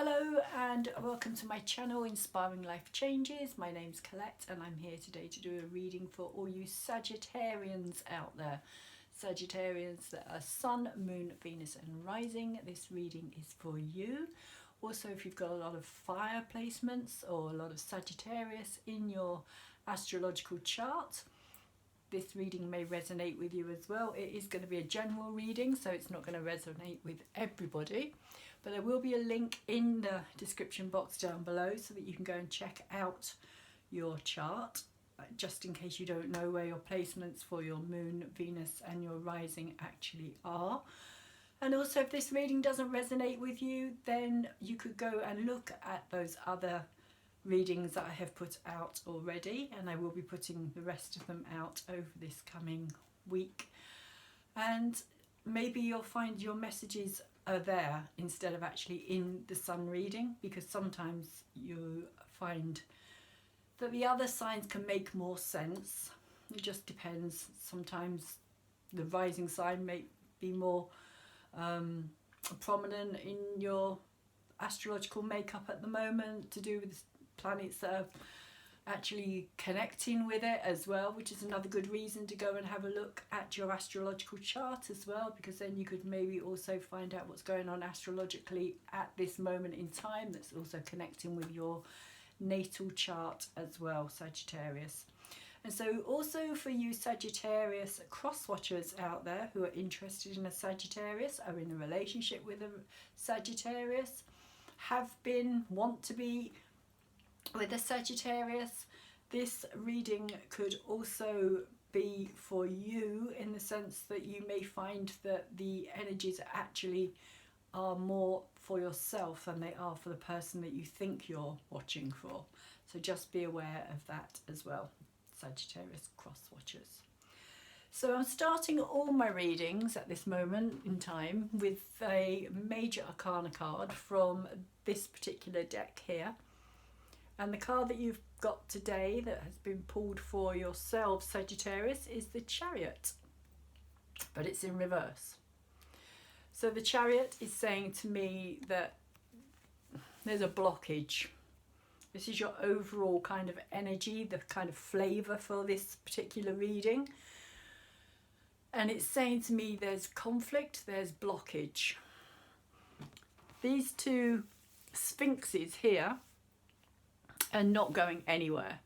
Hello and welcome to my channel Inspiring Life Changes. My name's Colette and I'm here today to do a reading for all you Sagittarians out there. Sagittarians that are Sun, Moon, Venus and Rising. This reading is for you. Also, if you've got a lot of fire placements or a lot of Sagittarius in your astrological chart, this reading may resonate with you as well. It is going to be a general reading, so it's not going to resonate with everybody. But there will be a link in the description box down below so that you can go and check out your chart, just in case you don't know where your placements for your Moon, Venus and your Rising actually are. And also, if this reading doesn't resonate with you, then you could go and look at those other readings that I have put out already, and I will be putting the rest of them out over this coming week. And maybe you'll find your messages are there instead of actually in the sun reading, because sometimes you find that the other signs can make more sense. It just depends. Sometimes the rising sign may be more prominent in your astrological makeup at the moment, to do with the planets that are actually connecting with it as well, which is another good reason to go and have a look at your astrological chart as well, because then you could maybe also find out what's going on astrologically at this moment in time that's also connecting with your natal chart as well, Sagittarius. And so also for you Sagittarius cross watchers out there who are interested in a Sagittarius, are in a relationship with a Sagittarius, have been, want to be with a Sagittarius, this reading could also be for you, in the sense that you may find that the energies actually are more for yourself than they are for the person that you think you're watching for. So just be aware of that as well, Sagittarius cross watchers. So I'm starting all my readings at this moment in time with a major Arcana card from this particular deck here. And the card that you've got today that has been pulled for yourself, Sagittarius, is the Chariot, but it's in reverse. So the Chariot is saying to me that there's a blockage. This is your overall kind of energy, the kind of flavour for this particular reading. And it's saying to me there's conflict, there's blockage. These two sphinxes here are not going anywhere.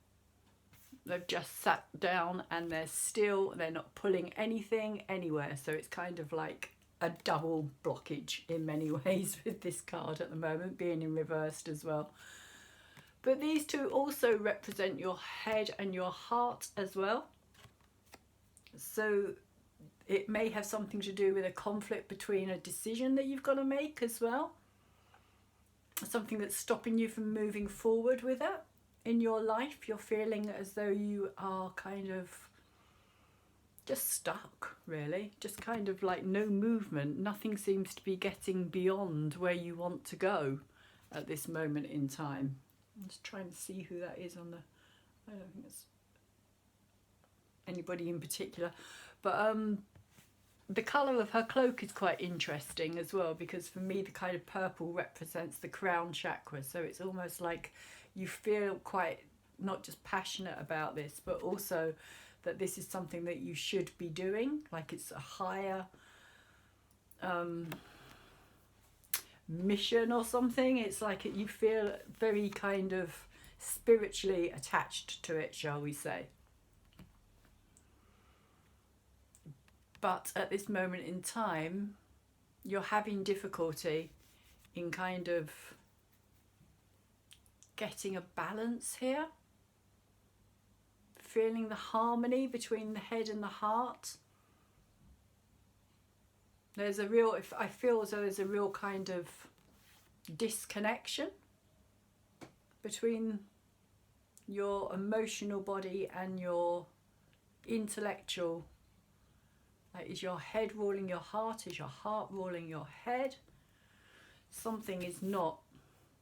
They've just sat down and they're still, they're not pulling anything anywhere. So it's kind of like a double blockage in many ways with this card at the moment, being in reversed as well. But these two also represent your head and your heart as well. So it may have something to do with a conflict between a decision that you've got to make as well. Something that's stopping you from moving forward with it in your life. You're feeling as though you are kind of just stuck, really. Just kind of like no movement. Nothing seems to be getting beyond where you want to go at this moment in time. I'm just trying to see who that is on the... I don't think it's anybody in particular. But the colour of her cloak is quite interesting as well, because for me the kind of purple represents the crown chakra. So it's almost like you feel quite not just passionate about this, but also that this is something that you should be doing, like it's a higher mission or something. It's like you feel very kind of spiritually attached to it, shall we say. But at this moment in time, you're having difficulty in kind of getting a balance here. Feeling the harmony between the head and the heart. There's a real, I feel as though there's a real kind of disconnection between your emotional body and your intellectual. Is your head ruling your heart? Is your heart ruling your head? Something is not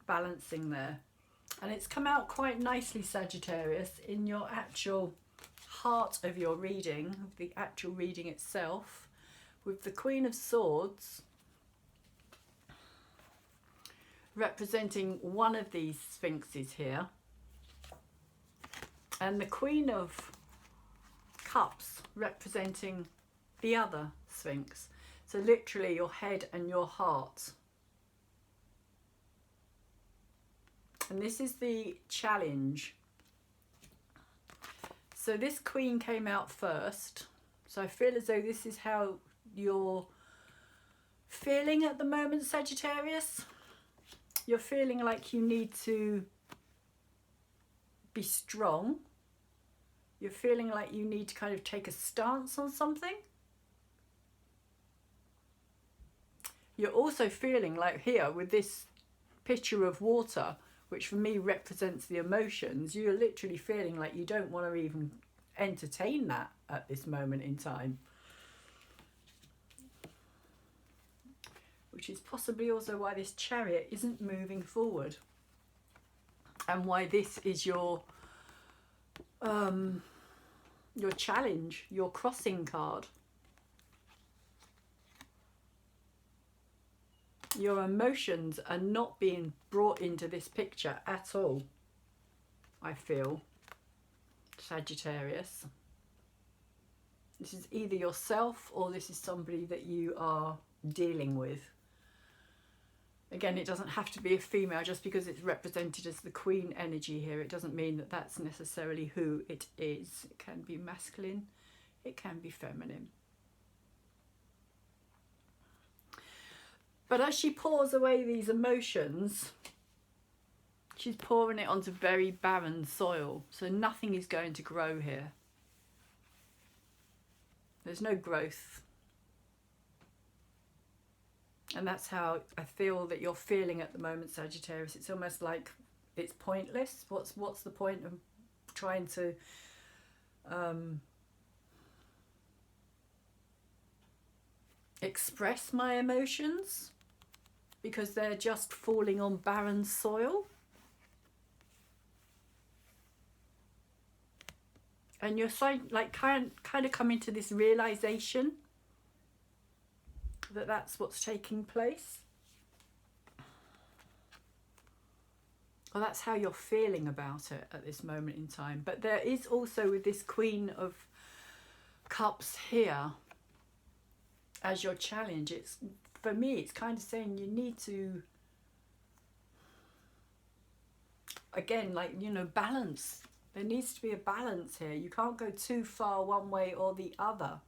balancing there. And it's come out quite nicely, Sagittarius, in your actual heart of your reading, the actual reading itself, with the Queen of Swords representing one of these sphinxes here, and the Queen of Cups representing the other sphinx. So literally your head and your heart. And this is the challenge. So this Queen came out first. So I feel as though this is how you're feeling at the moment, Sagittarius. You're feeling like you need to be strong. You're feeling like you need to kind of take a stance on something. You're also feeling like here with this picture of water, which for me represents the emotions, you're literally feeling like you don't want to even entertain that at this moment in time. Which is possibly also why this Chariot isn't moving forward. And why this is your challenge, your crossing card. Your emotions are not being brought into this picture at all, I feel, Sagittarius. This is either yourself or this is somebody that you are dealing with. Again, it doesn't have to be a female. Just because it's represented as the Queen energy here, it doesn't mean that that's necessarily who it is. It can be masculine, it can be feminine. But as she pours away these emotions, she's pouring it onto very barren soil. So nothing is going to grow here. There's no growth. And that's how I feel that you're feeling at the moment, Sagittarius. It's almost like it's pointless. What's the point of trying to express my emotions? Because they're just falling on barren soil. And you're like kind of coming to this realization that that's what's taking place. Or that's how you're feeling about it at this moment in time. But there is also with this Queen of Cups here as your challenge, it's, for me, it's kind of saying you need to, again, like, you know, balance. There needs to be a balance here. You can't go too far one way or the other.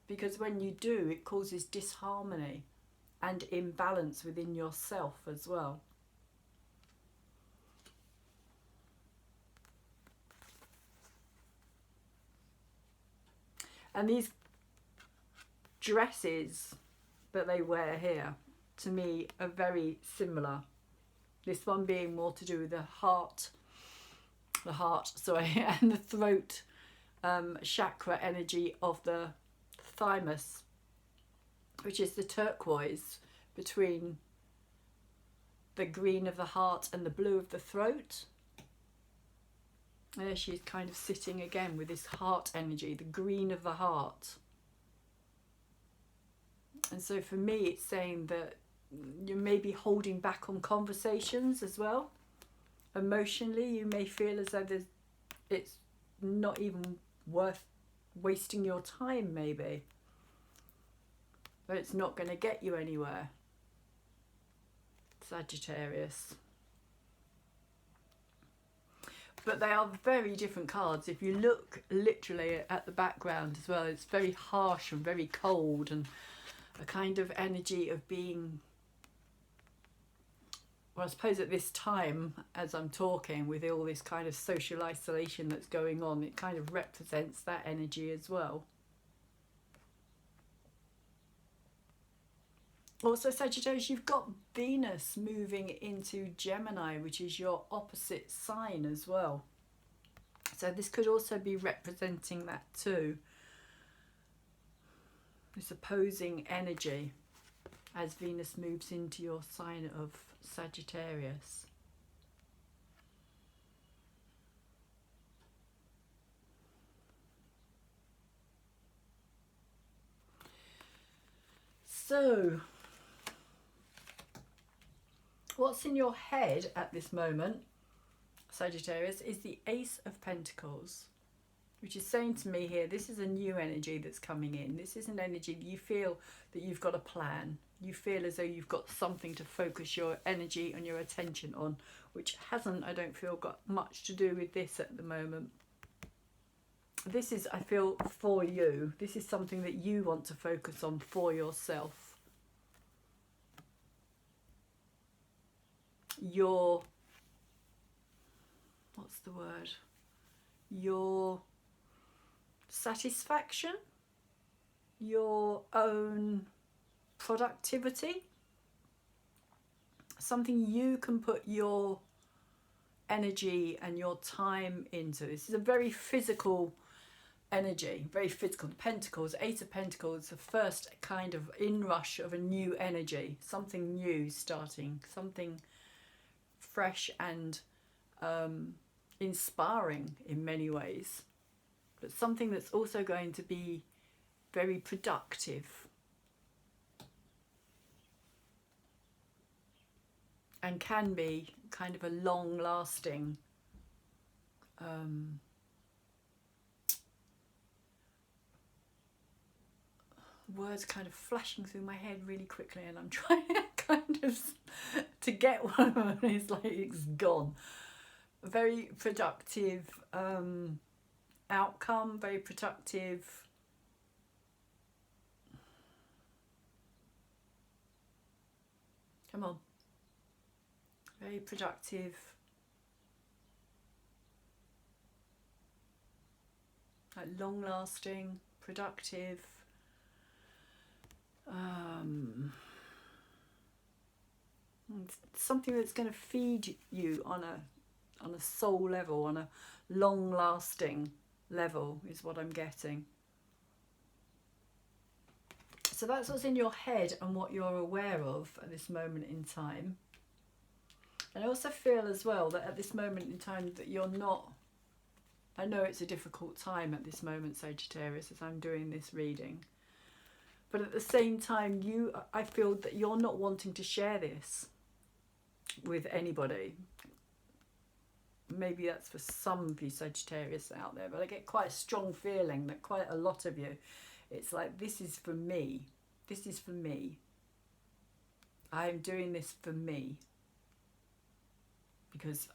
Because when you do, it causes disharmony and imbalance within yourself as well. And these dresses that they wear here, to me, are very similar. This one being more to do with the heart, and the throat chakra energy of the thymus, which is the turquoise between the green of the heart and the blue of the throat. There she's kind of sitting again with this heart energy, the green of the heart. And so for me, it's saying that you may be holding back on conversations as well. Emotionally, you may feel as though it's not even worth wasting your time, maybe. But it's not going to get you anywhere, Sagittarius. But they are very different cards. If you look literally at the background as well, it's very harsh and very cold, and a kind of energy of being, well, I suppose at this time, as I'm talking, with all this kind of social isolation that's going on, it kind of represents that energy as well. Also, Sagittarius, you've got Venus moving into Gemini, which is your opposite sign as well. So this could also be representing that too. This opposing energy as Venus moves into your sign of Sagittarius. So What's in your head at this moment, Sagittarius, is the Ace of Pentacles, which is saying to me here, this is a new energy that's coming in. This is an energy that you feel that you've got a plan. You feel as though you've got something to focus your energy and your attention on, which hasn't, I don't feel, got much to do with this at the moment. This is, I feel, for you. This is something that you want to focus on for yourself. Your, what's the word? Your satisfaction, your own productivity, something you can put your energy and your time into. This is a very physical energy, very physical. The Pentacles, Eight of Pentacles, the first kind of inrush of a new energy, something new starting, something fresh and inspiring in many ways, but something that's also going to be very productive and can be kind of a long-lasting words kind of flashing through my head really quickly, and I'm trying kind of to get one of them. It's like it's gone. Very productive outcome, very productive come on, very productive like long-lasting, productive something that's going to feed you on a soul level, on a long-lasting level is what I'm getting. So that's what's in your head and what you're aware of at this moment in time. And I also feel as well that at this moment in time that you're not, I know it's a difficult time at this moment, Sagittarius, as I'm doing this reading, but at the same time I feel that you're not wanting to share this with anybody. Maybe that's for some of you Sagittarius out there, but I get quite a strong feeling that quite a lot of you, it's like, this is for me. This is for me. I'm doing this for me because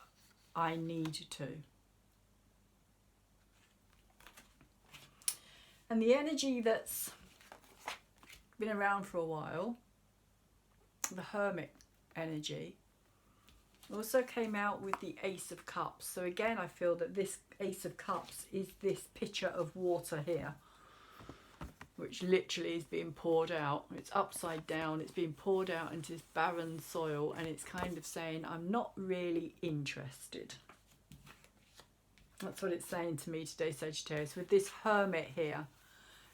I need to. And the energy that's been around for a while, the Hermit energy, also came out with the Ace of Cups. So again, I feel that this Ace of Cups is this pitcher of water here, which literally is being poured out. It's upside down, it's being poured out into this barren soil, and it's kind of saying, I'm not really interested. That's what it's saying to me today, Sagittarius, with this Hermit here.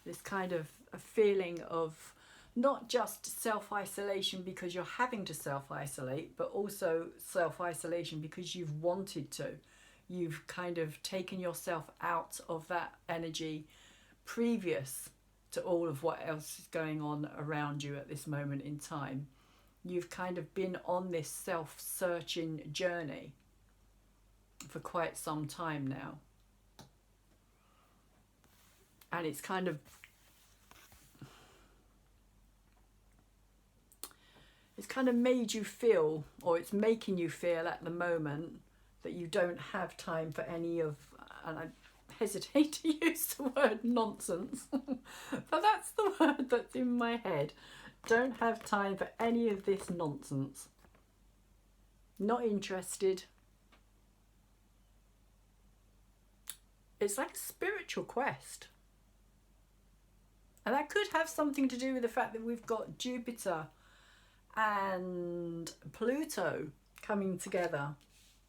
This kind of a feeling of not just self-isolation because you're having to self-isolate, but also self-isolation because you've wanted to. You've kind of taken yourself out of that energy previous to all of what else is going on around you at this moment in time. You've kind of been on this self-searching journey for quite some time now. And it's kind of made you feel, or it's making you feel at the moment, that you don't have time for any of, and I hesitate to use the word nonsense, but that's the word that's in my head. Don't have time for any of this nonsense. Not interested. It's like a spiritual quest. And that could have something to do with the fact that we've got Jupiter and Pluto coming together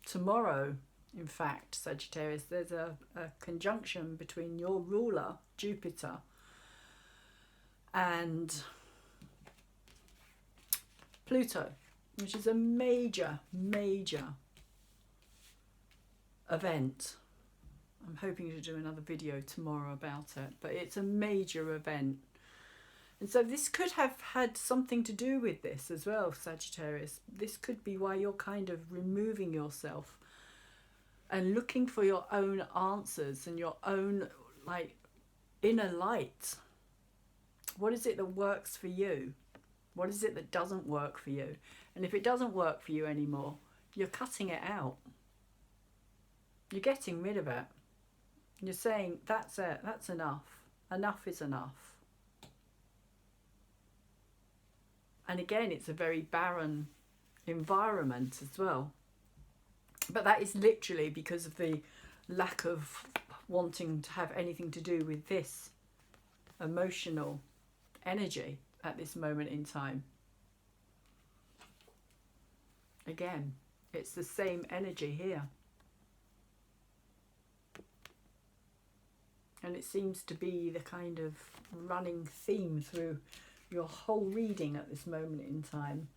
tomorrow. In fact, Sagittarius, there's a conjunction between your ruler, Jupiter, and Pluto, which is a major, major event. I'm hoping to do another video tomorrow about it, but it's a major event And so this could have had something to do with this as well, Sagittarius. This could be why you're kind of removing yourself and looking for your own answers and your own like inner light. What is it that works for you? What is it that doesn't work for you? And if it doesn't work for you anymore, you're cutting it out. You're getting rid of it. You're saying, that's it, that's enough. Enough is enough. And again, it's a very barren environment as well. But that is literally because of the lack of wanting to have anything to do with this emotional energy at this moment in time. Again, it's the same energy here. And it seems to be the kind of running theme through your whole reading at this moment in time.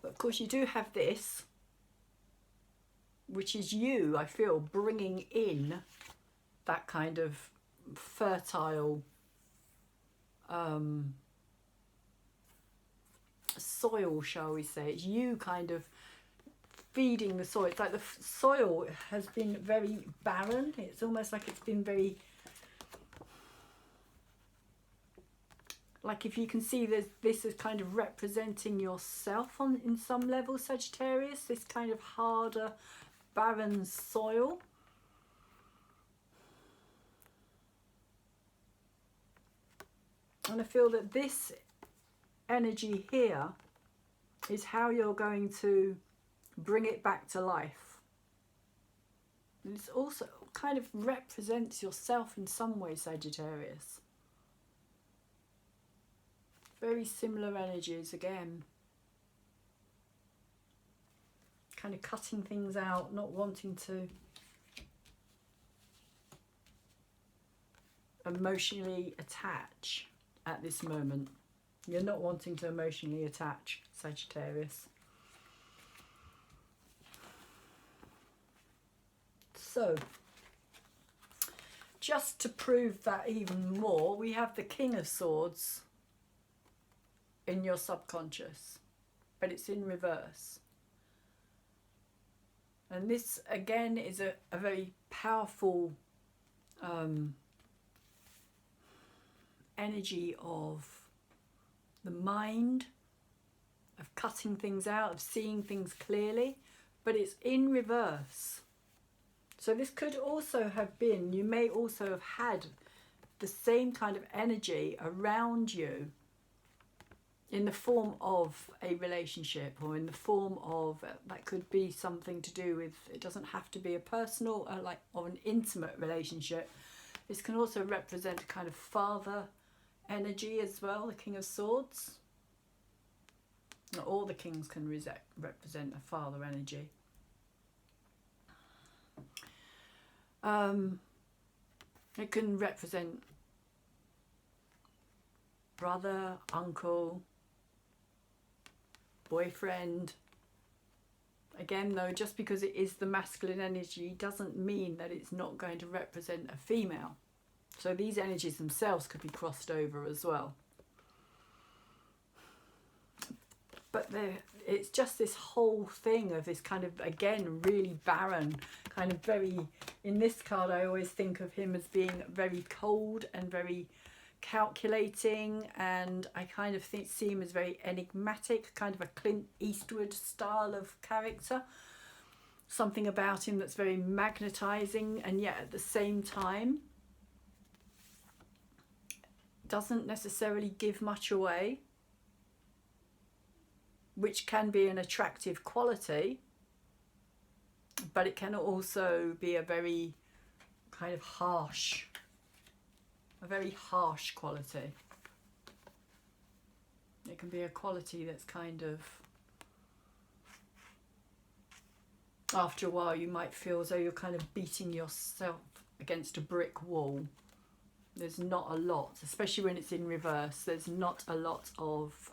But of course you do have this, which is you, I feel, bringing in that kind of fertile soil, shall we say. It's you kind of feeding the soil. It's like the soil has been very barren. It's almost like it's been very, like if you can see this is kind of representing yourself on in some level, Sagittarius, this kind of harder, barren soil. And I feel that this energy here is how you're going to bring it back to life. And it's also kind of represents yourself in some way, Sagittarius. Very similar energies again. Kind of cutting things out, not wanting to emotionally attach at this moment. You're not wanting to emotionally attach, Sagittarius. So, just to prove that even more, we have the King of Swords in your subconscious, but it's in reverse. And this again is a very powerful energy of the mind, of cutting things out, of seeing things clearly, but it's in reverse. So this could also have been, you may also have had the same kind of energy around you in the form of a relationship, or in the form of, that could be something to do with, it doesn't have to be a personal or an intimate relationship. This can also represent a kind of father energy as well, the King of Swords. Not all the kings can represent a father energy. It can represent brother, uncle, boyfriend. Again though, just because it is the masculine energy doesn't mean that it's not going to represent a female. So these energies themselves could be crossed over as well. But it's just this whole thing of this kind of, again, really barren, kind of very, in this card I always think of him as being very cold and very calculating, and I kind of see him as very enigmatic, kind of a Clint Eastwood style of character. Something about him that's very magnetizing, and yet at the same time doesn't necessarily give much away, which can be an attractive quality, but it can also be a very kind of harsh, a very harsh quality. It can be a quality that's kind of, after a while you might feel as though you're kind of beating yourself against a brick wall. There's not a lot, especially when it's in reverse, there's not a lot of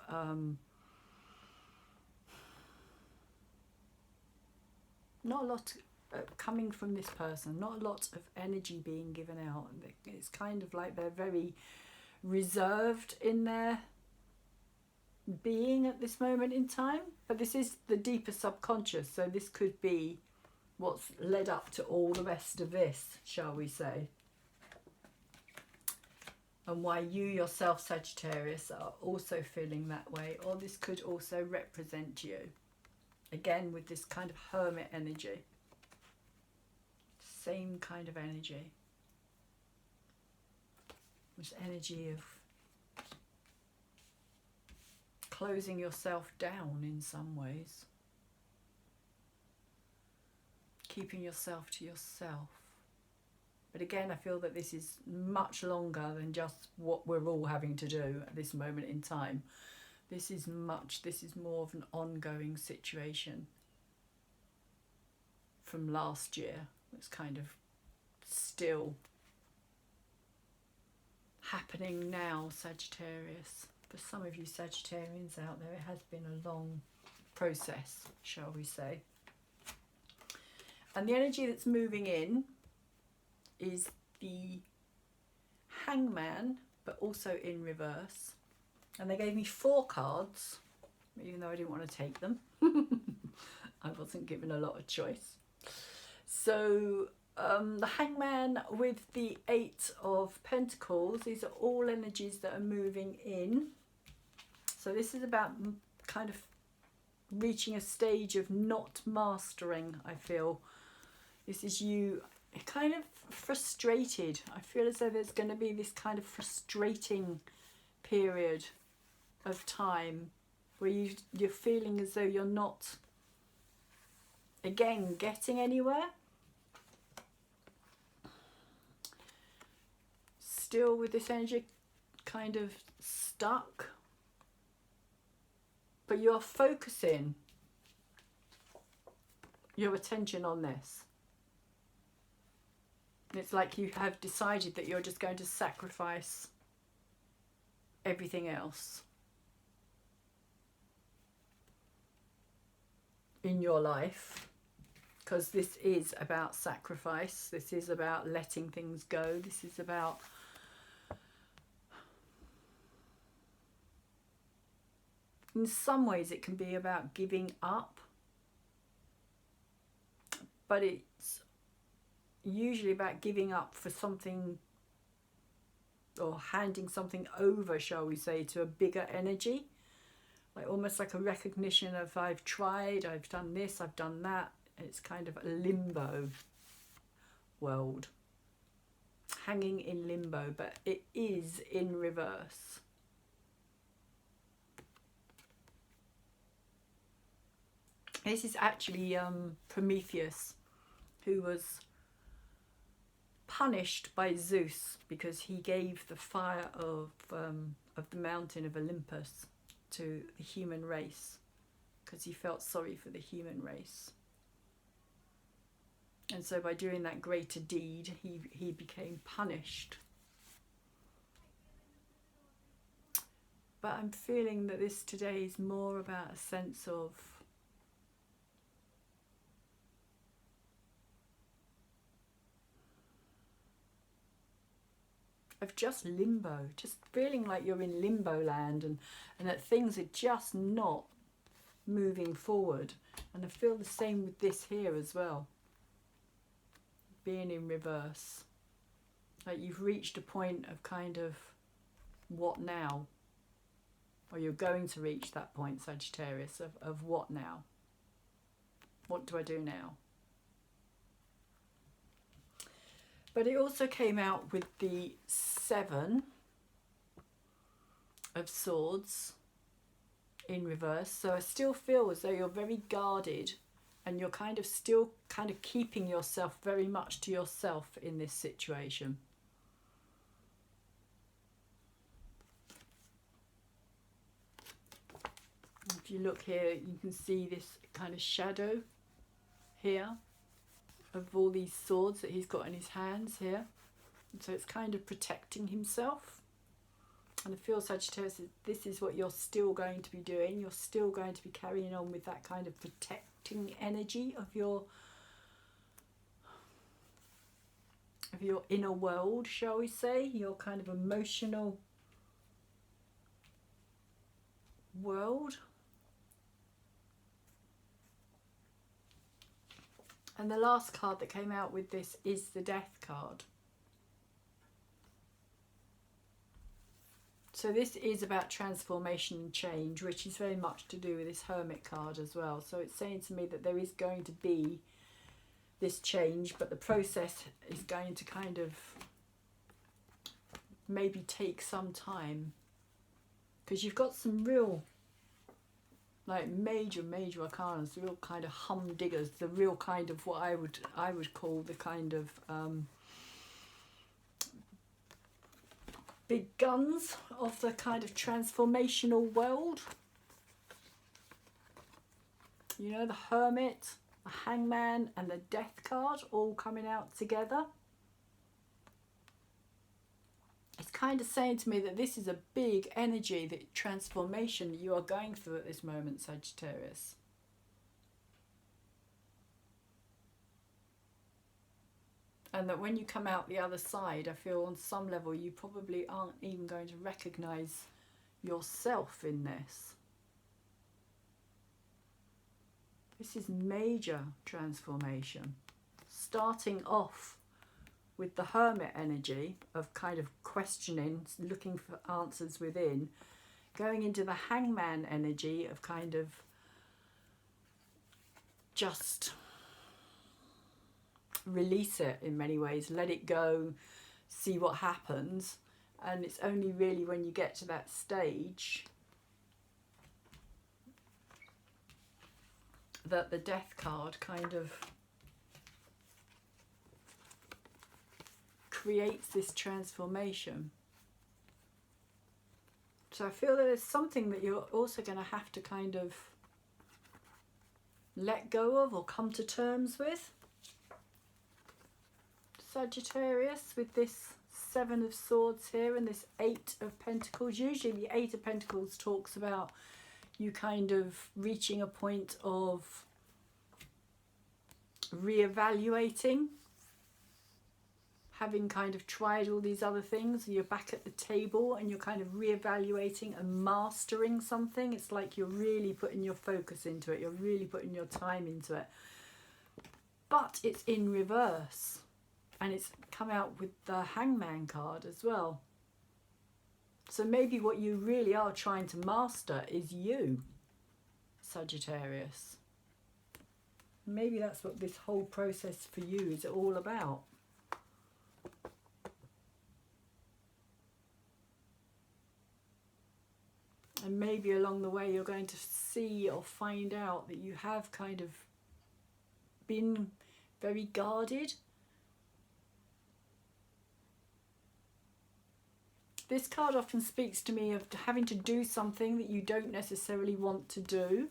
coming from this person, not a lot of energy being given out. It's kind of like they're very reserved in their being at this moment in time. But this is the deeper subconscious, so this could be what's led up to all the rest of this, shall we say. And why you yourself, Sagittarius, are also feeling that way. Or this could also represent you. Again, with this kind of hermit energy. Same kind of energy. This energy of closing yourself down in some ways. Keeping yourself to yourself. But again, I feel that this is much longer than just what we're all having to do at this moment in time. This is more of an ongoing situation from last year. It's kind of still happening now, Sagittarius. For some of you Sagittarians out there, it has been a long process, shall we say. And the energy that's moving in is the Hangman, but also in reverse. And they gave me 4 cards, even though I didn't want to take them. I wasn't given a lot of choice. So the Hangman with the 8 of Pentacles, these are all energies that are moving in. So this is about kind of reaching a stage of not mastering, I feel. This is you kind of frustrated. I feel as though there's going to be this kind of frustrating period of time where you're feeling as though you're not, again, getting anywhere. Still with this energy kind of stuck. But you're focusing your attention on this. It's like you have decided that you're just going to sacrifice everything else in your life, because this is about sacrifice. This is about letting things go. This is about in some ways it can be about giving up, but it's usually about giving up for something, or handing something over, shall we say, to a bigger energy, like almost like a recognition of I've tried, I've done this, I've done that. It's kind of a limbo world, hanging in limbo, but it is in reverse. This is actually Prometheus, who was punished by Zeus because he gave the fire of the mountain of Olympus to the human race, because he felt sorry for the human race. And so by doing that greater deed, he became punished. But I'm feeling that this today is more about a sense of just limbo, just feeling like you're in limbo land, and that things are just not moving forward. And I feel the same with this here as well, being in reverse, like you've reached a point of kind of what now, or you're going to reach that point, Sagittarius, of what now, what do I do now? But it also came out with the 7 of Swords in reverse. So I still feel as though you're very guarded, and you're kind of still kind of keeping yourself very much to yourself in this situation. If you look here, you can see this kind of shadow here of all these swords that he's got in his hands here. And so it's kind of protecting himself. And I feel, Sagittarius, this is what you're still going to be doing. You're still going to be carrying on with that kind of protecting energy of your inner world, shall we say, your kind of emotional world. And the last card that came out with this is the Death card. So this is about transformation and change, which is very much to do with this Hermit card as well. So it's saying to me that there is going to be this change, but the process is going to kind of maybe take some time. Because you've got some real, like major arcanas, the real kind of humdiggers, the real kind of what I would call the kind of big guns of the kind of transformational world. You know, the Hermit, the Hangman and the Death card all coming out together. It's kind of saying to me that this is a big energy, that transformation that you are going through at this moment, Sagittarius. And that when you come out the other side, I feel on some level you probably aren't even going to recognise yourself in this. This is major transformation. Starting off with the Hermit energy of kind of questioning, looking for answers within, going into the Hangman energy of kind of just release it in many ways, let it go, see what happens. And it's only really when you get to that stage that the Death card kind of creates this transformation. So I feel that there's something that you're also going to have to kind of let go of or come to terms with, Sagittarius, with this Seven of Swords here and this Eight of Pentacles. Usually the Eight of Pentacles talks about you kind of reaching a point of reevaluating, having kind of tried all these other things, and you're back at the table and you're kind of reevaluating and mastering something. It's like you're really putting your focus into it, you're really putting your time into it. But it's in reverse. And it's come out with the Hangman card as well. So maybe what you really are trying to master is you, Sagittarius. Maybe that's what this whole process for you is all about. And maybe along the way you're going to see or find out that you have kind of been very guarded. This card often speaks to me of having to do something that you don't necessarily want to do.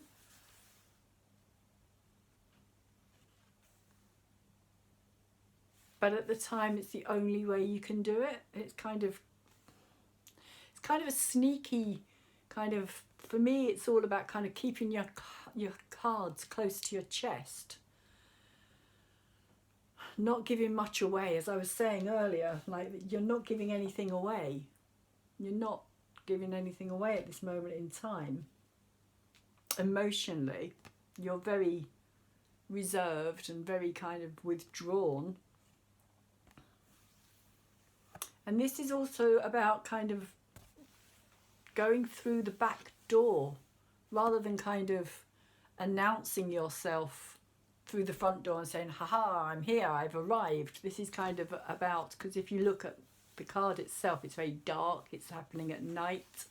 But at the time it's the only way you can do it. It's kind of a sneaky kind of, for me it's all about kind of keeping your cards close to your chest. Not giving much away, as I was saying earlier, like you're not giving anything away. You're not giving anything away at this moment in time. Emotionally, you're very reserved and very kind of withdrawn. And this is also about kind of going through the back door rather than kind of announcing yourself through the front door and saying, haha, I'm here, I've arrived. This is kind of about, because if you look at the card itself, it's very dark, it's happening at night.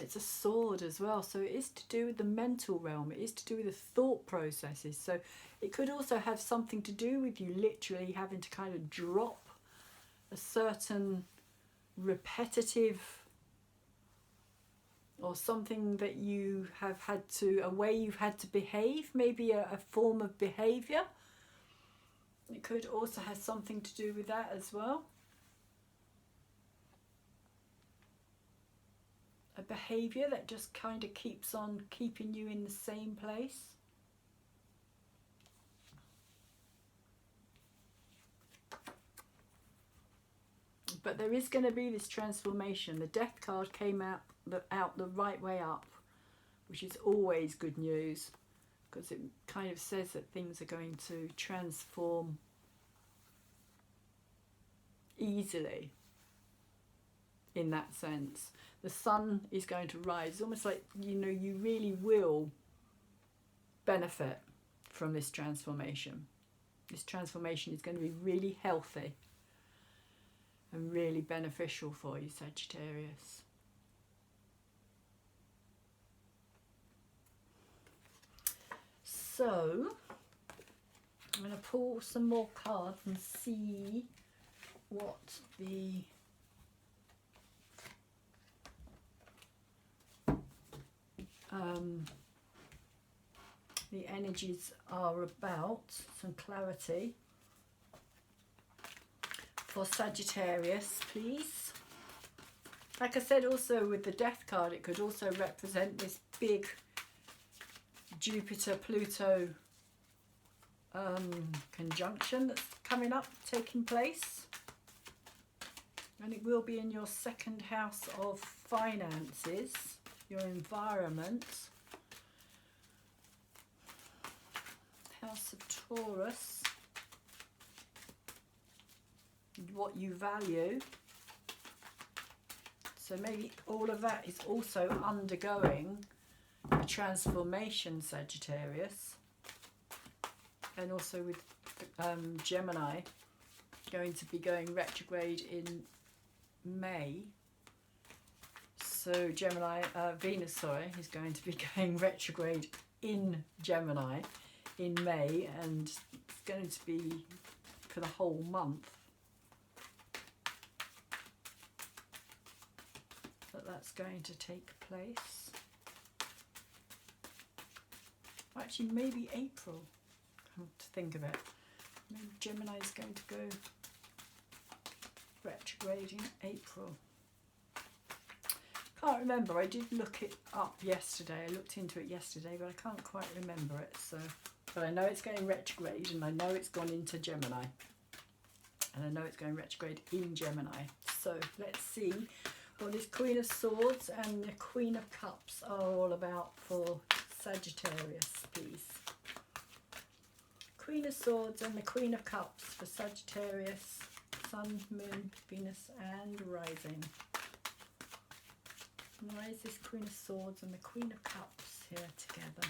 It's a sword as well, so it is to do with the mental realm, it is to do with the thought processes. So it could also have something to do with you literally having to kind of drop a certain repetitive or something that you have had to, a way you've had to behave, maybe a form of behaviour. It could also have something to do with that as well. A behaviour that just kind of keeps on keeping you in the same place. But there is going to be this transformation. The Death card came out the right way up, which is always good news, because it kind of says that things are going to transform easily in that sense. The sun is going to rise. It's almost like, you know, you really will benefit from this transformation. This transformation is going to be really healthy and really beneficial for you, Sagittarius. So I'm going to pull some more cards and see what the energies are about, some clarity for Sagittarius, please. Like I said, also with the Death card, it could also represent this big Jupiter-Pluto conjunction that's coming up, taking place. And it will be in your second house of finances, your environment. House of Taurus, what you value. So maybe all of that is also undergoing a transformation, Sagittarius. And also with Gemini going to be going retrograde in May. So Gemini, Venus, sorry, is going to be going retrograde in Gemini in May, and it's going to be for the whole month that's going to take place. Actually, maybe April, come to think of it. Maybe Gemini is going to go retrograde in April. Can't remember. I did look it up yesterday. I looked into it yesterday, but I can't quite remember it. So, but I know it's going retrograde, and I know it's gone into Gemini, and I know it's going retrograde in Gemini. So let's see what this Queen of Swords and the Queen of Cups are all about for Sagittarius, please. Queen of Swords and the Queen of Cups for Sagittarius, Sun, Moon, Venus and Rising. Why is this Queen of Swords and the Queen of Cups here together?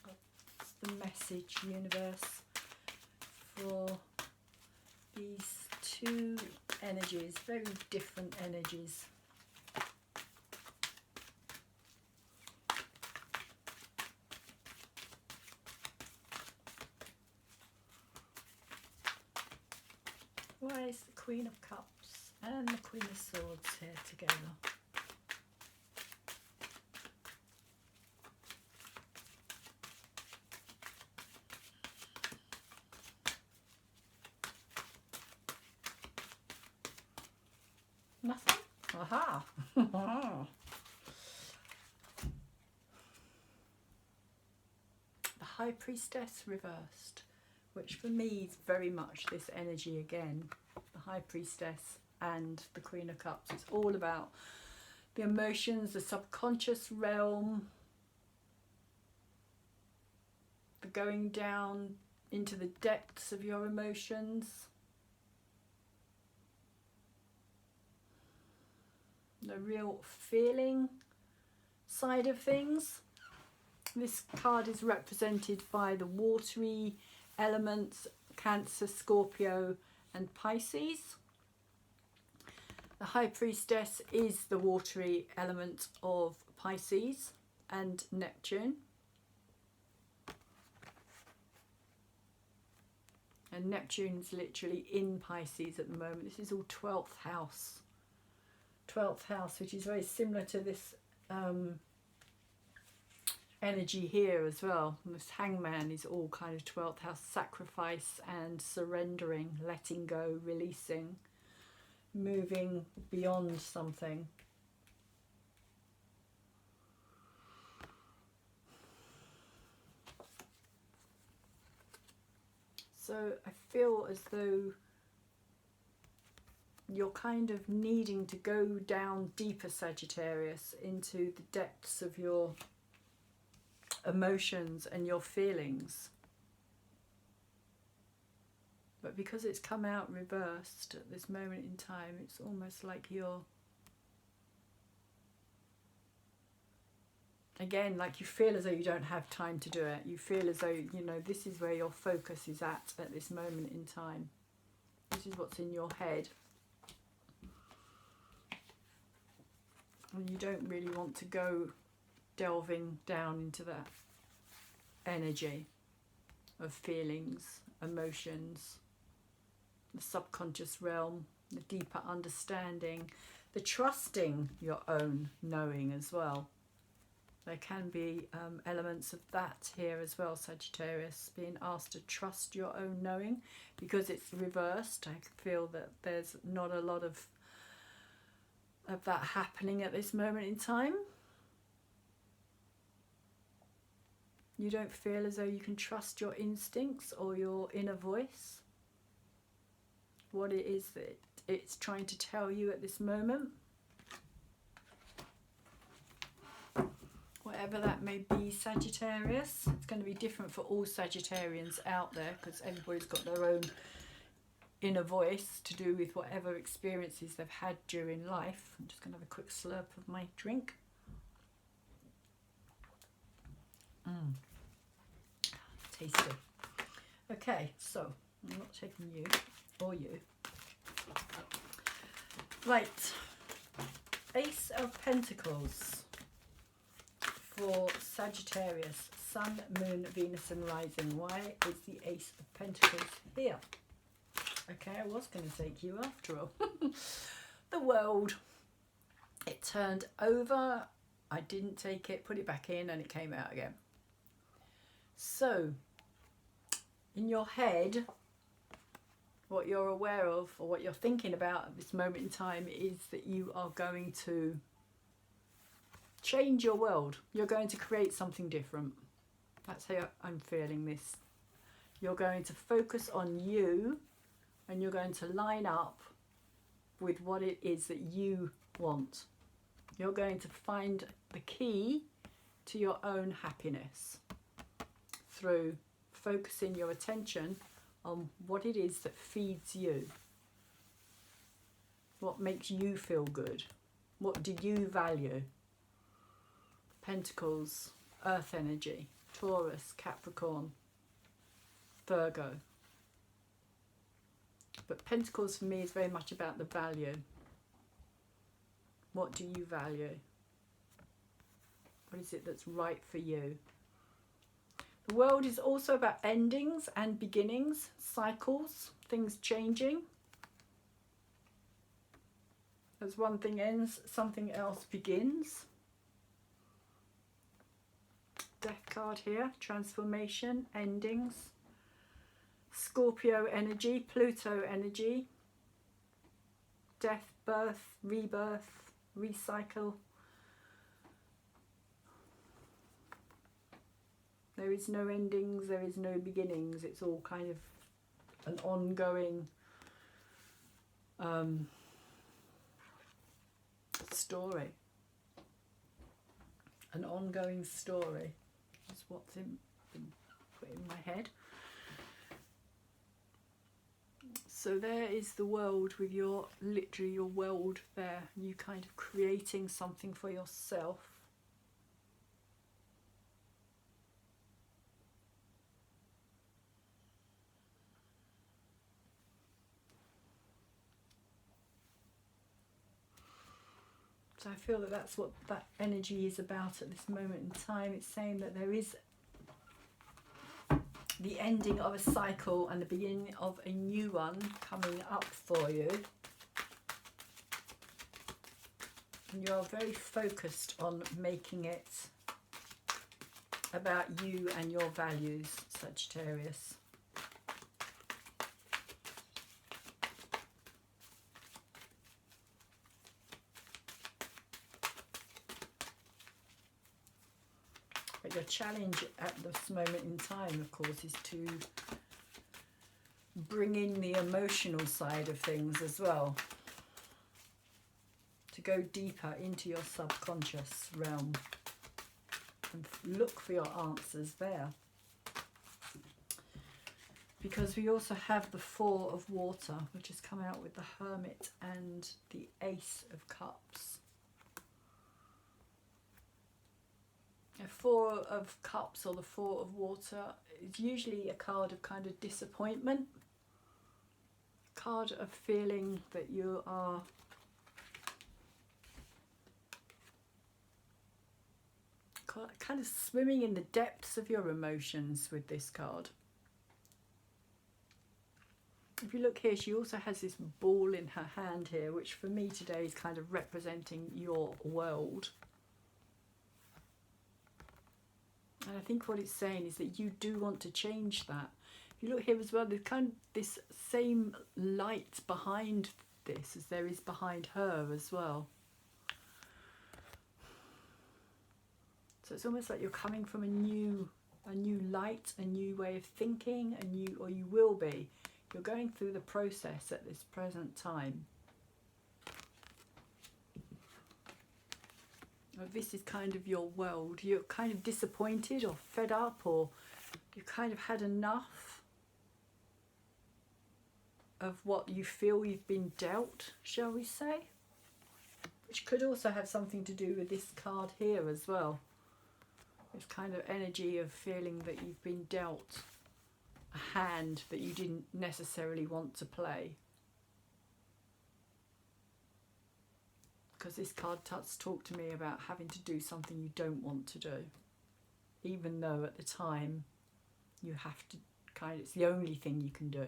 What's the message, universe, for these two energies, very different energies? Why is the Queen of Cups and the Queen of Swords here together? Nothing? Aha! The High Priestess reversed, which for me is very much this energy again. The High Priestess and the Queen of Cups. It's all about the emotions, the subconscious realm, the going down into the depths of your emotions, the real feeling side of things. This card is represented by the watery elements, Cancer, Scorpio and Pisces. The High Priestess is the watery element of Pisces and Neptune. And Neptune's literally in Pisces at the moment. This is all 12th house. 12th house, which is very similar to this energy here as well. And this Hangman is all kind of 12th house, sacrifice and surrendering, letting go, releasing, moving beyond something. So I feel as though you're kind of needing to go down deeper, Sagittarius, into the depths of your emotions and your feelings. But because it's come out reversed at this moment in time, it's almost like you're, again, like you feel as though you don't have time to do it. You feel as though, you know, this is where your focus is at this moment in time. This is what's in your head. And you don't really want to go delving down into that energy of feelings, emotions, the subconscious realm, the deeper understanding, the trusting your own knowing as well. There can be elements of that here as well, Sagittarius, being asked to trust your own knowing, because it's reversed. I feel that there's not a lot of that happening at this moment in time. You don't feel as though you can trust your instincts or your inner voice, what it is that it's trying to tell you at this moment. Whatever that may be, Sagittarius, it's going to be different for all Sagittarians out there, because everybody's got their own inner voice to do with whatever experiences they've had during life. I'm just going to have a quick slurp of my drink. Tasty. Okay, so I'm not taking you or you. Right, Ace of Pentacles for Sagittarius, Sun, Moon, Venus and Rising. Why is the Ace of Pentacles here? Okay, I was going to take you after all. The World. It turned over. I didn't take it, put it back in, and it came out again. So, in your head, what you're aware of or what you're thinking about at this moment in time is that you are going to change your world. You're going to create something different. That's how I'm feeling this. You're going to focus on you, and you're going to line up with what it is that you want. You're going to find the key to your own happiness through focusing your attention on what it is that feeds you. What makes you feel good? What do you value? Pentacles, Earth energy, Taurus, Capricorn, Virgo. But Pentacles for me is very much about the value. What do you value? What is it that's right for you? The World is also about endings and beginnings, cycles, things changing. As one thing ends, something else begins. Death card here, transformation, endings. Scorpio energy, Pluto energy. Death, birth, rebirth, recycle. There is no endings, there is no beginnings. It's all kind of an ongoing story. An ongoing story is what's been put in my head. So there is the world with your, literally your world there. You kind of creating something for yourself. So I feel that that's what that energy is about at this moment in time. It's saying that there is the ending of a cycle and the beginning of a new one coming up for you. And you're very focused on making it about you and your values, Sagittarius. But your challenge at this moment in time, of course, is to bring in the emotional side of things as well. to go deeper into your subconscious realm and look for your answers there. Because we also have the Four of Water, which has come out with the Hermit and the Ace of Cups. A Four of Cups or the Four of Water is usually a card of kind of disappointment, card of feeling that you are kind of swimming in the depths of your emotions with this card. If you look here, she also has this ball in her hand here, which for me today is kind of representing your world. And I think what it's saying is that you do want to change that. If you look here as well, there's kind of this same light behind this as there is behind her as well. So it's almost like you're coming from a new light, a new way of thinking, or you will be. You're going through the process at this present time. This is kind of your world. You're kind of disappointed or fed up, or you've kind of had enough of what you feel you've been dealt, shall we say? Which could also have something to do with this card here as well. This kind of energy of feeling that you've been dealt a hand that you didn't necessarily want to play. Because this card does talk to me about having to do something you don't want to do, even though at the time you have to it's the only thing you can do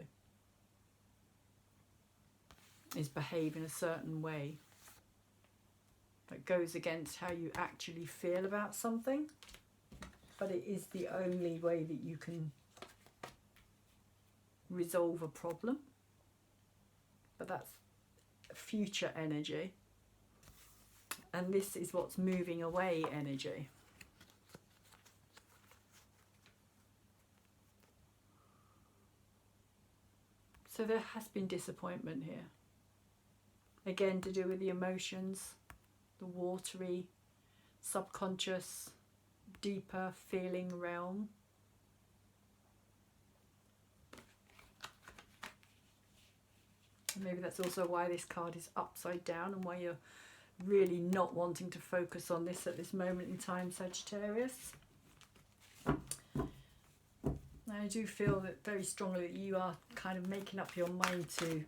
is behave in a certain way that goes against how you actually feel about something, but it is the only way that you can resolve a problem. But that's future energy, and this is what's moving away energy. So there has been disappointment here, again to do with the emotions, the watery subconscious deeper feeling realm. Maybe that's also why this card is upside down and why you're really not wanting to focus on this at this moment in time, Sagittarius. I do feel that very strongly that you are kind of making up your mind to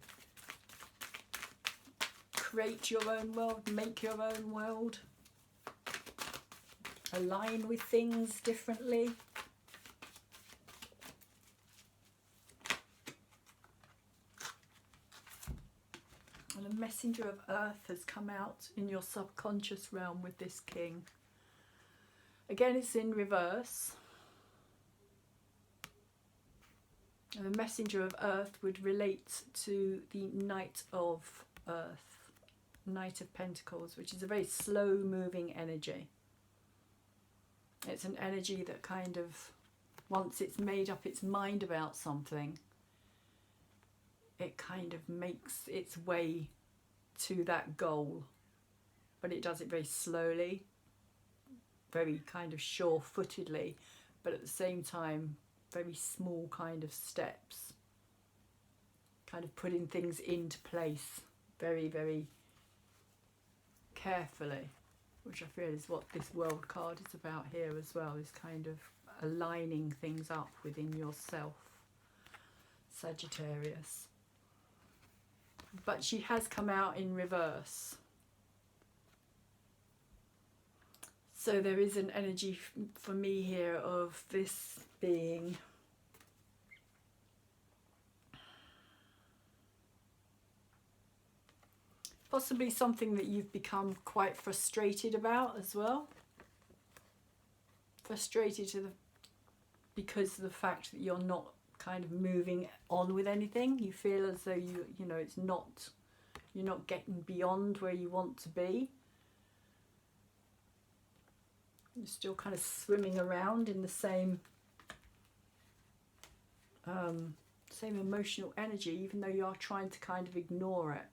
create your own world, make your own world, align with things differently. And a messenger of earth has come out in your subconscious realm with this king. Again, it's in reverse. And the messenger of earth would relate to the Knight of Earth, Knight of Pentacles, which is a very slow moving energy. It's an energy that kind of, once it's made up its mind about something, it kind of makes its way to that goal, but it does it very slowly, very kind of sure-footedly, but at the same time very small kind of steps, kind of putting things into place very, very carefully, which I feel is what this world card is about here as well, is kind of aligning things up within yourself, Sagittarius. But she has come out in reverse. So there is an energy for me here of this being possibly something that you've become quite frustrated about as well. Frustrated because of the fact that you're not kind of moving on with anything. You feel as though you know it's not, you're not getting beyond where you want to be. You're still kind of swimming around in the same emotional energy, even though you are trying to kind of ignore it.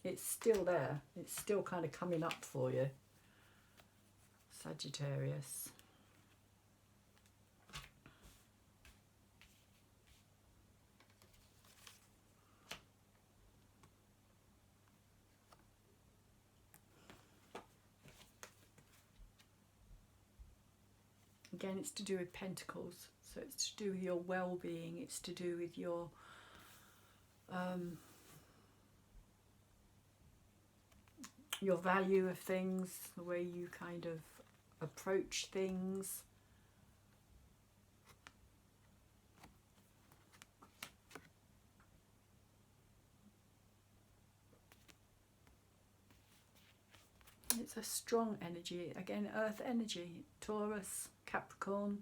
it's still there. It's still kind of coming up for you, Sagittarius. Again, it's to do with Pentacles, so it's to do with your well-being, it's to do with your value of things, the way you kind of approach things. It's a strong energy, again, earth energy, Taurus, Capricorn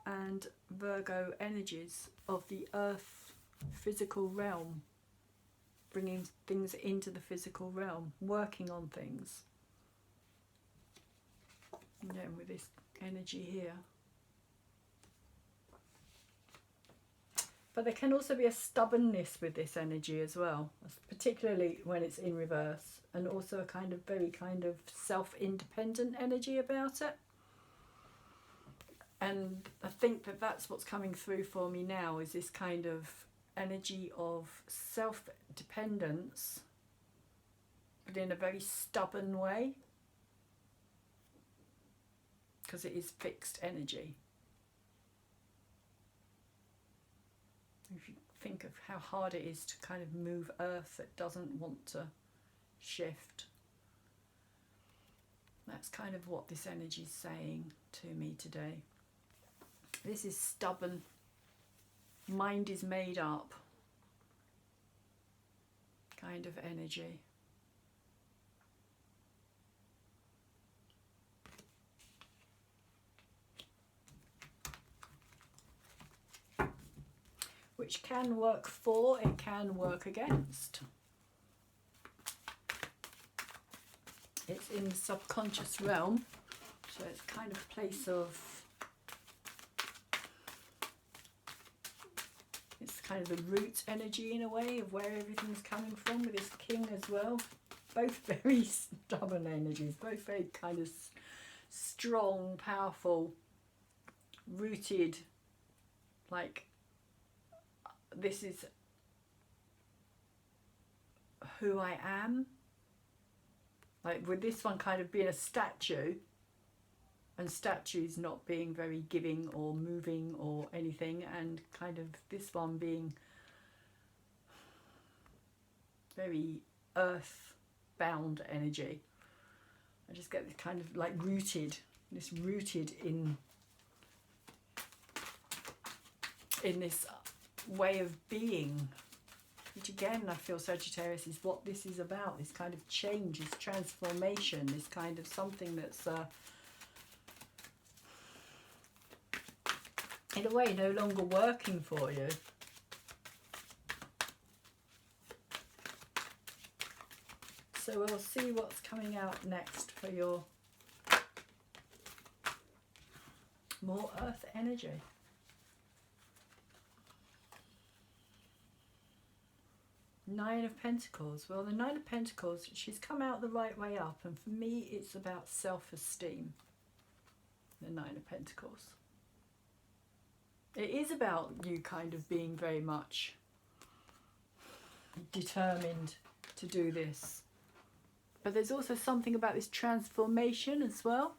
and Virgo energies of the earth physical realm, bringing things into the physical realm, working on things. Again, with this energy here. But there can also be a stubbornness with this energy as well, particularly when it's in reverse, and also a kind of very kind of self-independent energy about it. And I think that that's what's coming through for me now, is this kind of energy of self-dependence, but in a very stubborn way, because it is fixed energy. If you think of how hard it is to kind of move earth that doesn't want to shift, that's kind of what this energy is saying to me today. This is stubborn, mind is made up kind of energy. Which can work for, it can work against. It's in the subconscious realm, so it's kind of a place of, it's kind of the root energy in a way of where everything's coming from, with this king as well. Both very stubborn energies, both very kind of strong, powerful, rooted, like this is who I am. Like with this one kind of being a statue, and statues not being very giving or moving or anything, and kind of this one being very earth-bound energy. I just get this kind of like rooted in this way of being, which again I feel, Sagittarius, is what this is about, this kind of change, this transformation, this kind of something that's in a way no longer working for you. So we'll see what's coming out next for your more earth energy. Nine of Pentacles. Well, the Nine of Pentacles, she's come out the right way up, and for me it's about self-esteem. The Nine of Pentacles. It is about you kind of being very much determined to do this. But there's also something about this transformation as well.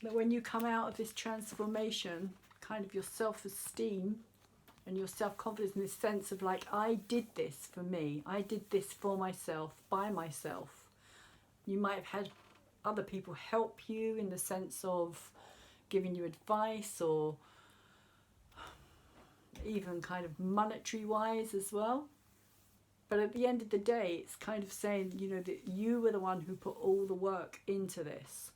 That when you come out of this transformation, kind of your self-esteem and your self-confidence, in this sense of like, I did this for me, I did this for myself, by myself. You might have had other people help you in the sense of giving you advice, or even kind of monetary wise as well. But at the end of the day, it's kind of saying, you know, that you were the one who put all the work into this,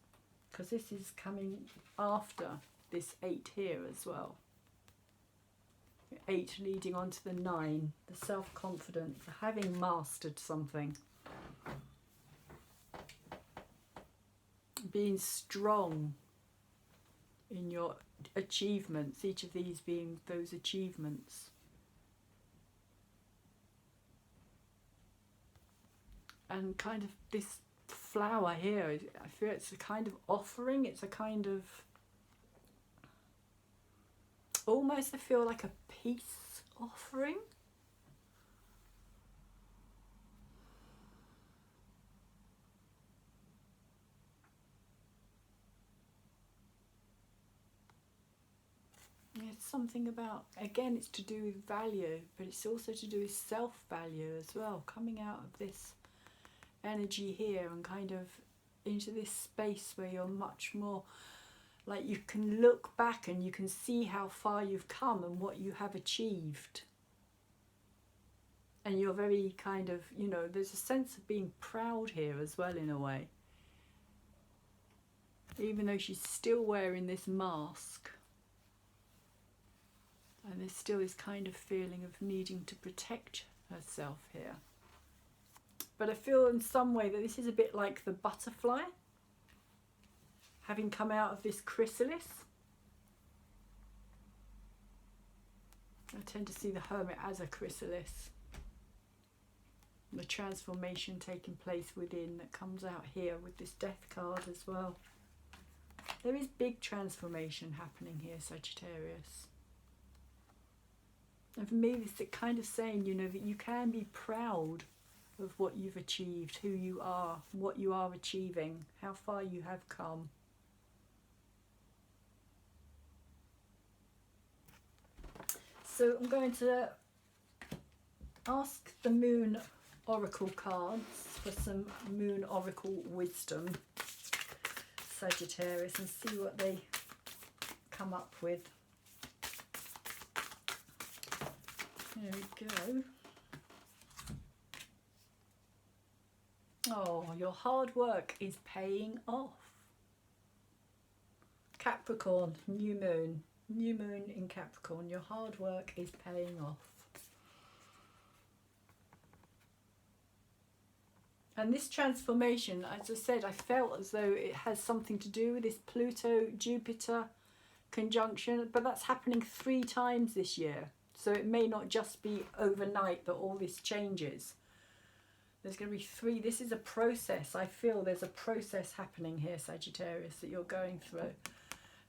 because this is coming after this 8 here as well. 8 leading on to the 9, the self-confidence, having mastered something, being strong in your achievements, each of these being those achievements. And kind of this flower here, I feel it's a kind of offering. It's a kind of, almost I feel like a peace offering. It's something about, again, it's to do with value, but it's also to do with self-value as well, coming out of this energy here and kind of into this space where you're much more, like you can look back and you can see how far you've come and what you have achieved. And you're very kind of, you know, there's a sense of being proud here as well in a way. Even though she's still wearing this mask. And there's still this kind of feeling of needing to protect herself here. But I feel in some way that this is a bit like the butterfly, having come out of this chrysalis. I tend to see the Hermit as a chrysalis. The transformation taking place within that comes out here with this Death card as well. There is big transformation happening here, Sagittarius. And for me, it's kind of saying, you know, that you can be proud of what you've achieved, who you are, what you are achieving, how far you have come. So I'm going to ask the Moon Oracle cards for some Moon Oracle wisdom, Sagittarius, and see what they come up with. There we go. Oh, your hard work is paying off. Capricorn, new moon. New moon in Capricorn. Your hard work is paying off. And this transformation, as I said, I felt as though it has something to do with this Pluto-Jupiter conjunction, but that's happening 3 times this year. So it may not just be overnight that all this changes. There's going to be 3. This is a process. I feel there's a process happening here, Sagittarius, that you're going through.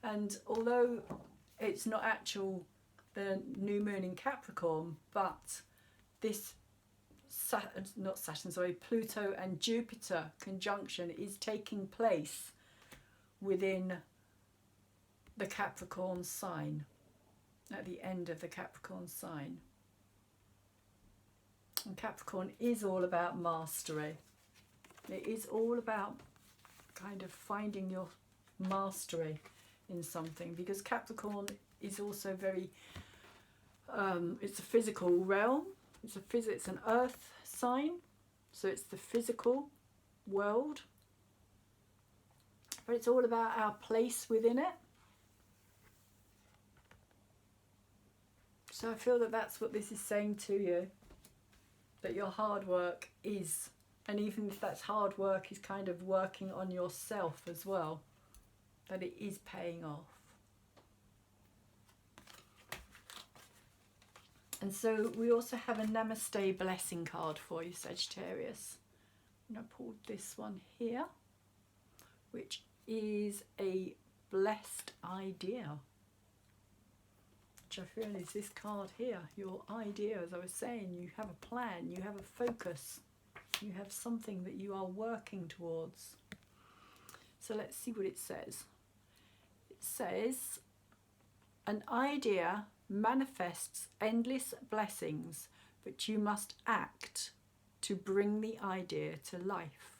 And although it's not actual, the new moon in Capricorn, but this Pluto and Jupiter conjunction is taking place within the Capricorn sign, at the end of the Capricorn sign. And Capricorn is all about mastery. It is all about kind of finding your mastery in something, because Capricorn is also very, it's a physical realm. It's an earth sign, so it's the physical world. But it's all about our place within it. So I feel that that's what this is saying to you. That your hard work is, and even if that's hard work, is kind of working on yourself as well, that it is paying off. And so we also have a Namaste blessing card for you, Sagittarius. And I pulled this one here, which is a blessed idea. Which I feel is this card here, your idea. As I was saying, you have a plan, you have a focus, you have something that you are working towards. So let's see what it says. It says, an idea manifests endless blessings, but you must act to bring the idea to life.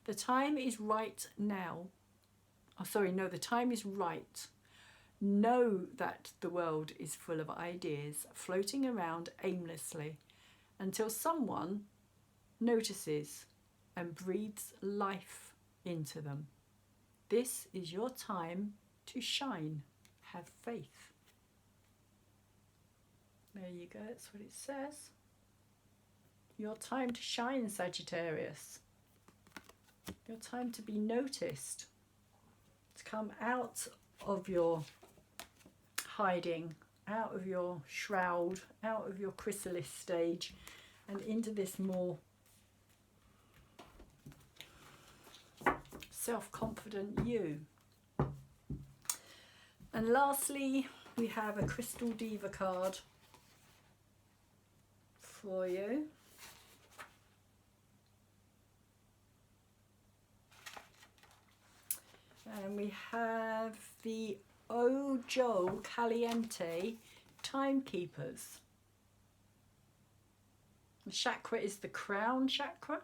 The time is right now. Oh, sorry, no, the time is right. Know that the world is full of ideas floating around aimlessly until someone notices and breathes life into them. This is your time to shine. Have faith. There you go, that's what it says. Your time to shine, Sagittarius. Your time to be noticed. To come out of your hiding, out of your shroud, out of your chrysalis stage, and into this more self-confident you. And lastly, we have a Crystal Diva card for you. And we have the Ojo Caliente Timekeepers. The chakra is the crown chakra,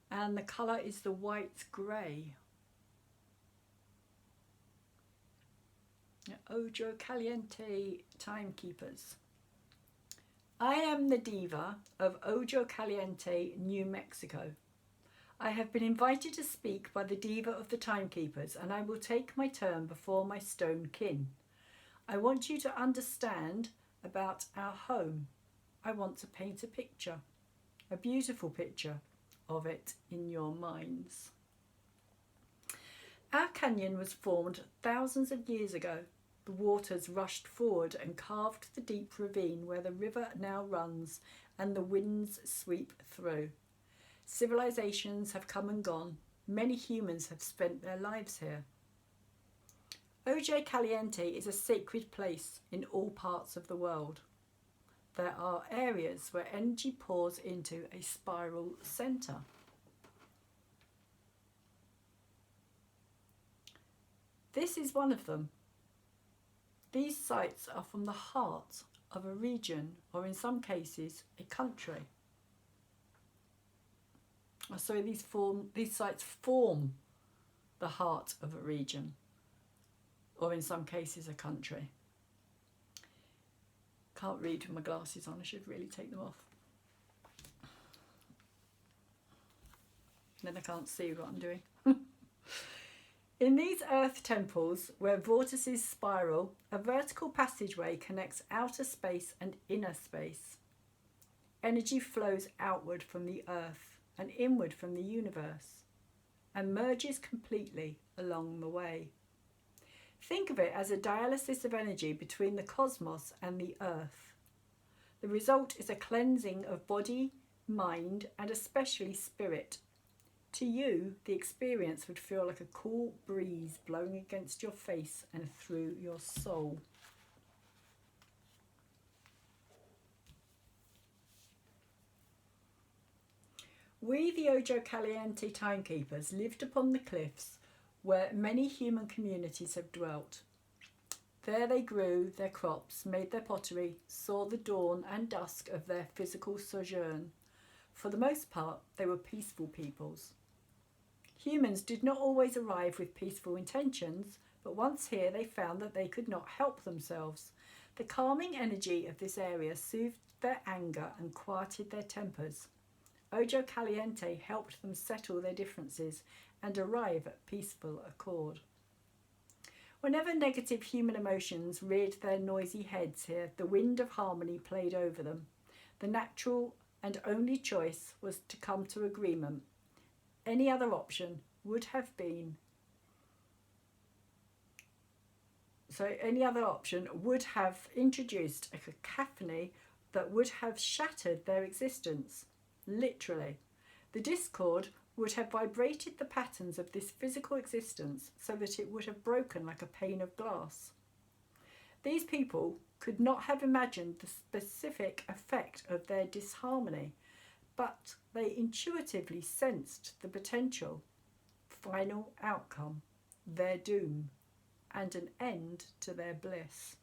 and the colour is the white grey. Ojo Caliente Timekeepers. I am the diva of Ojo Caliente, New Mexico. I have been invited to speak by the diva of the timekeepers, and I will take my turn before my stone kin. I want you to understand about our home. I want to paint a picture, a beautiful picture of it in your minds. Our canyon was formed thousands of years ago. The waters rushed forward and carved the deep ravine where the river now runs and the winds sweep through. Civilizations have come and gone. Many humans have spent their lives here. Ojo Caliente is a sacred place in all parts of the world. There are areas where energy pours into a spiral center. This is one of them. These sites are from the heart of a region, or in some cases, a country. So these sites form the heart of a region, or in some cases, a country. Can't read with my glasses on, I should really take them off. Then I can't see what I'm doing. In these earth temples, where vortices spiral, a vertical passageway connects outer space and inner space. Energy flows outward from the earth and inward from the universe, and merges completely along the way. Think of it as a dialysis of energy between the cosmos and the earth. The result is a cleansing of body, mind, and especially spirit. To you, the experience would feel like a cool breeze blowing against your face and through your soul. We, the Ojo Caliente timekeepers, lived upon the cliffs where many human communities have dwelt. There they grew their crops, made their pottery, saw the dawn and dusk of their physical sojourn. For the most part, they were peaceful peoples. Humans did not always arrive with peaceful intentions, but once here they found that they could not help themselves. The calming energy of this area soothed their anger and quieted their tempers. Ojo Caliente helped them settle their differences and arrive at peaceful accord. Whenever negative human emotions reared their noisy heads here, the wind of harmony played over them. The natural and only choice was to come to agreement. Any other option would have introduced a cacophony that would have shattered their existence, literally. The discord would have vibrated the patterns of this physical existence so that it would have broken like a pane of glass. These people could not have imagined the specific effect of their disharmony, but they intuitively sensed the potential final outcome, their doom, and an end to their bliss.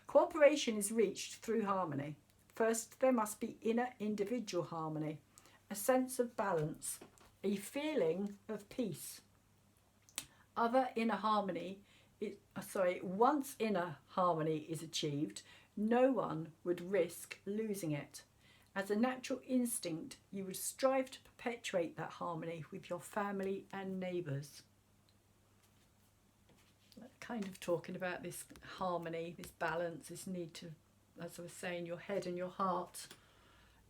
Cooperation is reached through harmony. First, there must be inner individual harmony, a sense of balance, a feeling of peace. Once inner harmony is achieved, no one would risk losing it. As a natural instinct, you would strive to perpetuate that harmony with your family and neighbours. Kind of talking about this harmony, this balance, this need to, as I was saying, your head and your heart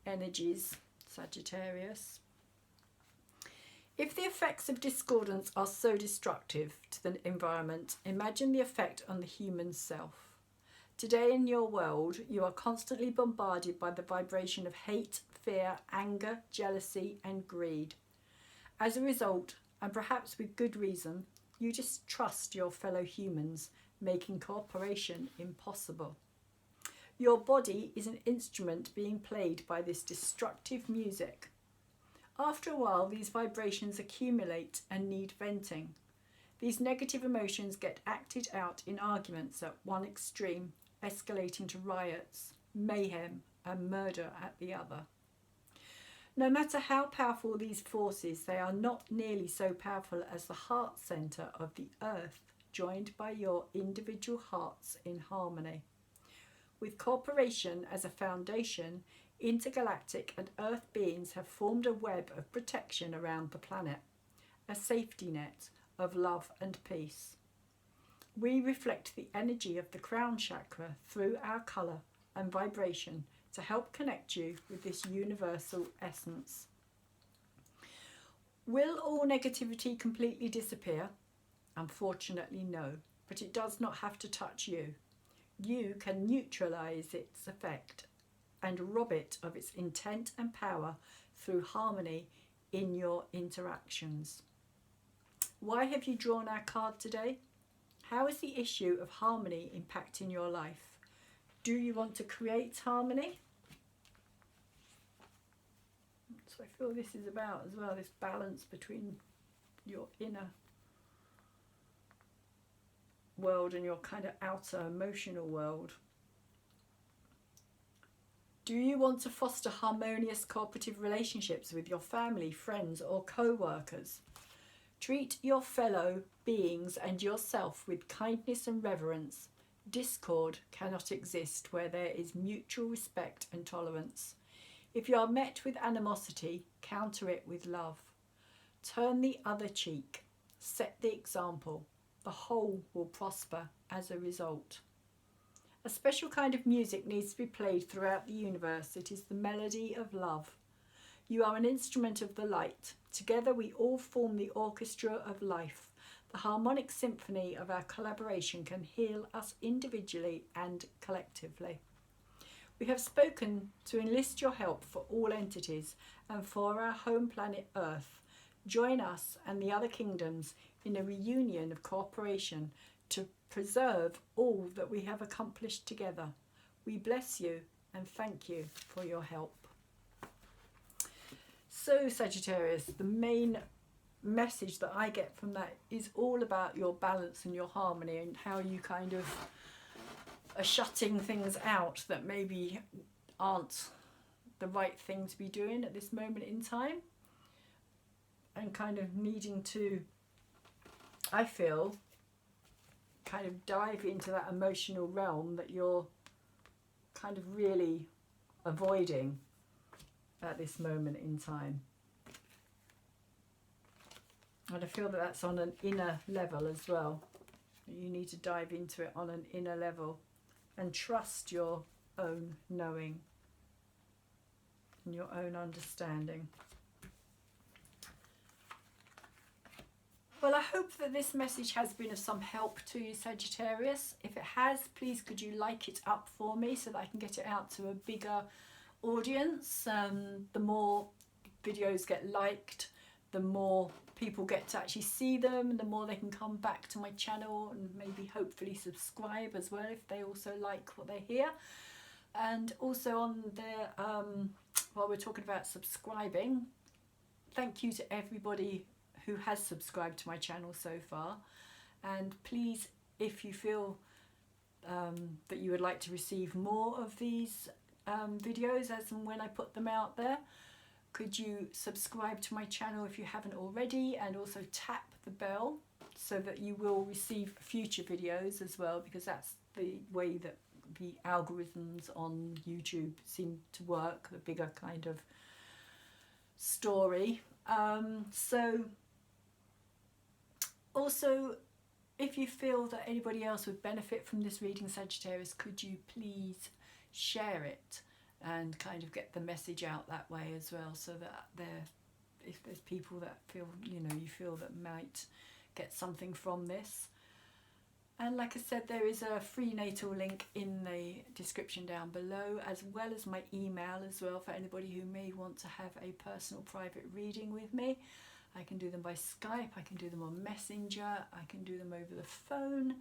energies, Sagittarius. If the effects of discordance are so destructive to the environment, imagine the effect on the human self. Today in your world, you are constantly bombarded by the vibration of hate, fear, anger, jealousy, and greed. As a result, and perhaps with good reason, you distrust your fellow humans, making cooperation impossible. Your body is an instrument being played by this destructive music. After a while, these vibrations accumulate and need venting. These negative emotions get acted out in arguments at one extreme, escalating to riots, mayhem, and murder at the other. No matter how powerful these forces, they are not nearly so powerful as the heart centre of the earth, joined by your individual hearts in harmony. With cooperation as a foundation, intergalactic and earth beings have formed a web of protection around the planet, a safety net of love and peace. We reflect the energy of the crown chakra through our colour and vibration to help connect you with this universal essence. Will all negativity completely disappear? Unfortunately, no, but it does not have to touch you. You can neutralise its effect and rob it of its intent and power through harmony in your interactions. Why have you drawn our card today? How is the issue of harmony impacting your life? Do you want to create harmony? So I feel this is about as well, this balance between your inner world and your kind of outer emotional world. Do you want to foster harmonious cooperative relationships with your family, friends or co-workers? Treat your fellow beings and yourself with kindness and reverence. Discord cannot exist where there is mutual respect and tolerance. If you are met with animosity, counter it with love. Turn the other cheek. Set the example. The whole will prosper as a result. A special kind of music needs to be played throughout the universe. It is the melody of love. You are an instrument of the light. Together we all form the orchestra of life. The harmonic symphony of our collaboration can heal us individually and collectively. We have spoken to enlist your help for all entities and for our home planet Earth. Join us and the other kingdoms in a reunion of cooperation to preserve all that we have accomplished together. We bless you and thank you for your help. So Sagittarius, the main message that I get from that is all about your balance and your harmony and how you kind of are shutting things out that maybe aren't the right thing to be doing at this moment in time, and kind of needing to, I feel, kind of dive into that emotional realm that you're kind of really avoiding at this moment in time. And I feel that that's on an inner level as well. You need to dive into it on an inner level and trust your own knowing and your own understanding. Well, I hope that this message has been of some help to you, Sagittarius. If it has, please could you like it up for me so that I can get it out to a bigger audience. The more videos get liked, the more people get to actually see them, and the more they can come back to my channel and maybe hopefully subscribe as well if they also like what they hear. And also on the while we're talking about subscribing, thank you to everybody who has subscribed to my channel so far, and please, if you feel that you would like to receive more of these videos as and when I put them out there, could you subscribe to my channel if you haven't already, and also tap the bell so that you will receive future videos as well, because that's the way that the algorithms on YouTube seem to work, the bigger kind of story. So also, if you feel that anybody else would benefit from this reading, Sagittarius, could you please share it and kind of get the message out that way as well, so that if there's people that feel, you feel that might get something from this. And like I said, there is a free natal link in the description down below, as well as my email as well, for anybody who may want to have a personal private reading with me. I can do them by Skype, I can do them on Messenger, I can do them over the phone.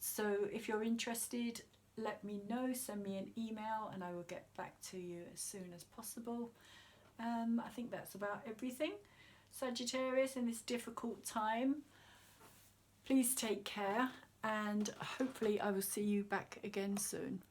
So if you're interested, let me know, send me an email and I will get back to you as soon as possible. I think that's about everything. Sagittarius, in this difficult time, please take care, and hopefully I will see you back again soon.